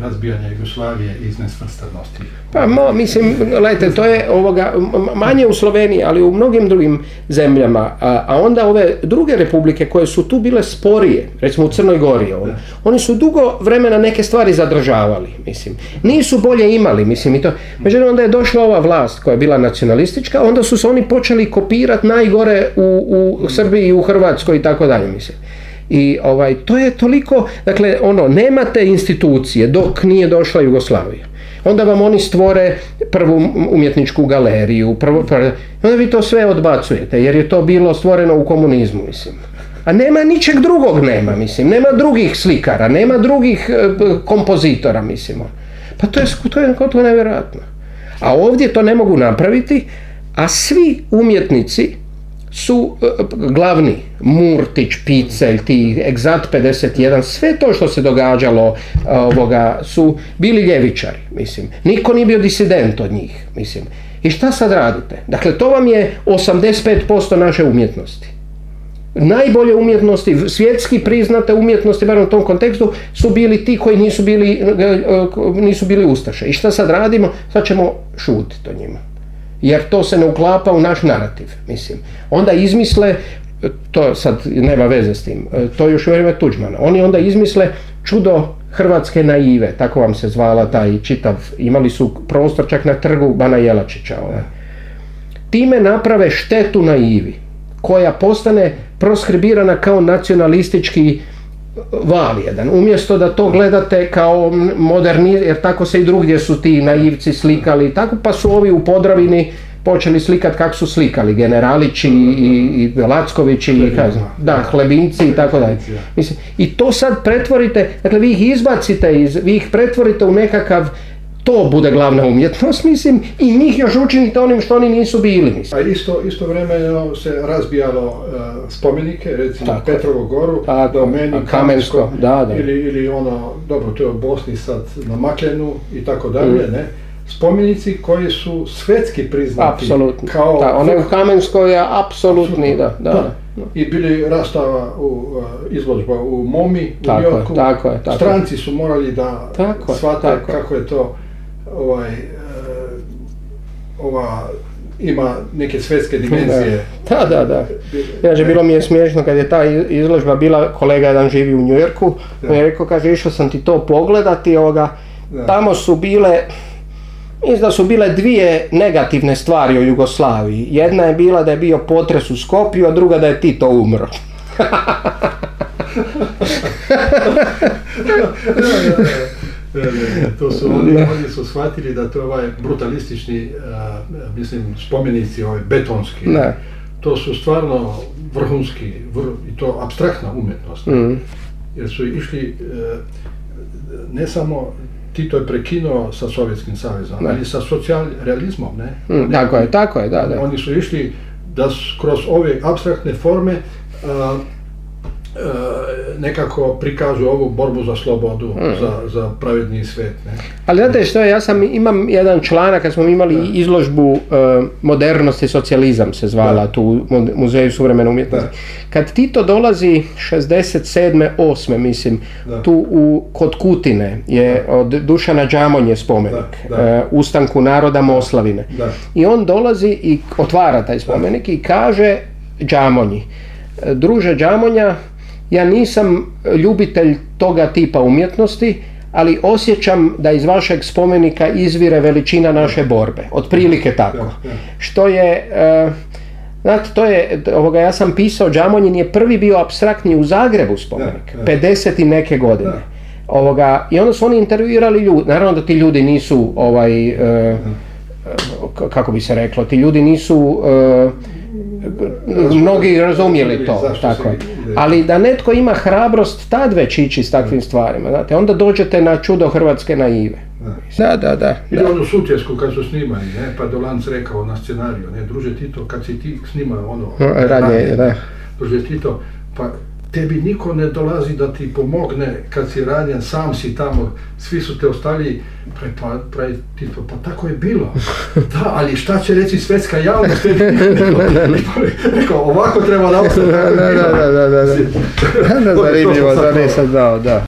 razbijanja Jugoslavije iz nesvrstanosti? Pa mislim, gledajte, to je manje u Sloveniji, ali u mnogim drugim zemljama, a onda ove druge republike koje su tu bile sporije, recimo u Crnoj Gori, oni su dugo vremena neke stvari zadržavali, mislim. Nisu bolje imali, mislim, i to. Međutim, onda je došla ova vlast koja je bila nacionalistička, onda su se oni počeli kopirati najgore u Srbiji i u Hrvatskoj i tako dalje, mislim. I to je toliko, dakle, nemate institucije dok nije došla Jugoslavija. Onda vam oni stvore prvu umjetničku galeriju, onda vi to sve odbacujete, jer je to bilo stvoreno u komunizmu, mislim. A nema ničeg drugog, mislim, nema drugih slikara, nema drugih kompozitora, mislim. Pa to je nevjerojatno. A ovdje to ne mogu napraviti, a svi umjetnici su glavni, Murtić, Picelj, ti Egzat 51, sve to što se događalo su bili ljevičari, mislim. Niko nije bio disident od njih, mislim. I šta sad radite? Dakle, to vam je 85% naše umjetnosti. Najbolje umjetnosti, svjetski priznate umjetnosti, bar u tom kontekstu, su bili ti koji nisu bili ustaše. I šta sad radimo? Sad ćemo šutiti o njima. Jer to se ne uklapa u naš narativ, mislim. Onda izmisle, to sad nema veze s tim, to još u vrijeme Tuđmana, oni onda izmisle čudo hrvatske naive, tako vam se zvala taj čitav, imali su prostor čak na trgu Bana Jelačića. Time naprave štetu naivi, koja postane proskribirana kao nacionalistički val jedan. Umjesto da to gledate kao moderni, jer tako se i drugdje su ti naivci slikali, tako pa su ovi u Podravini počeli slikati kako su slikali, Generalići i Lackovići i Hlebinci i tako dalje. I to sad pretvorite, dakle vi ih izbacite, vi ih pretvorite u nekakav, to bude glavna umjetnost, mislim, i njih još učinite onim što oni nisu bili, mislim. A isto vremeno se razbijalo spomenike, recimo Petrovu goru, Domeni, Kamensko, ili dobro, to je u Bosni sad na Maklenu i tako dalje, ne? Spomenici koji su svjetski priznati. Apsolutno. Onaj u Kamenskoj je apsolutni, da. I bili rastava izložba u MoMI, u New Yorku. Tako je. Stranci su morali da shvate kako je to ima neke svjetske dimenzije. Da. Znači, bilo mi je smiješno kad je ta izložba bila, kolega jedan živi u New Yorku, on je rekao, kaže, išao sam ti to pogledati, tamo su bile, mislim da su bile dvije negativne stvari o Jugoslaviji. Jedna je bila da je bio potres u Skopju, a druga da je Tito umro. To su oni su shvatili da to je brutalistični, spomenici, betonski. To su stvarno vrhunski i to apstraktna umjetnost. Jer su išli ne samo Tito je prekinuo sa Sovjetskim savezom, ali sa socijalrealizmom, ne? Tako je, da. Oni su išli da kroz ove apstraktne forme nekako prikažu ovu borbu za slobodu, za pravedni svijet. Ne? Ali znate što je, imam jedan članak, kad smo imali izložbu Modernost i socijalizam se zvala tu u Muzeju suvremene umjetnosti. Kad Tito dolazi 67. 8. mislim, tu kod Kutine je od Dušana Đamonje spomenik, Ustanku naroda Moslavine. I on dolazi i otvara taj spomenik i kaže Đamonji, druže Đamonja, ja nisam ljubitelj toga tipa umjetnosti, ali osjećam da iz vašeg spomenika izvire veličina naše borbe. Otprilike tako. Što je, znate, to je, ja sam pisao, Đamonjin je prvi bio apstraktni u Zagrebu spomenik, 50 i neke godine. I onda su oni intervjuirali ljudi, naravno da ti ljudi nisu, kako bi se reklo, ti ljudi nisu, mnogi razumjeli to, tako. Ali da netko ima hrabrost tad već ići s takvim stvarima, znate, onda dođete na čudo hrvatske naive. Da. Ili onu Sutjesku kad su snimali, ne, pa Dolanc rekao na scenariju, ne, druže Tito, kad si ti snimao druže Tito, pa tebi niko ne dolazi da ti pomogne kad si ranjen, sam si tamo, svi su te ostali, Tito, pa tako je bilo. Da, ali šta će reći svjetska javnost? Rekao, ovako treba da ostati. Da, zanimljivo, da nisam znao, da.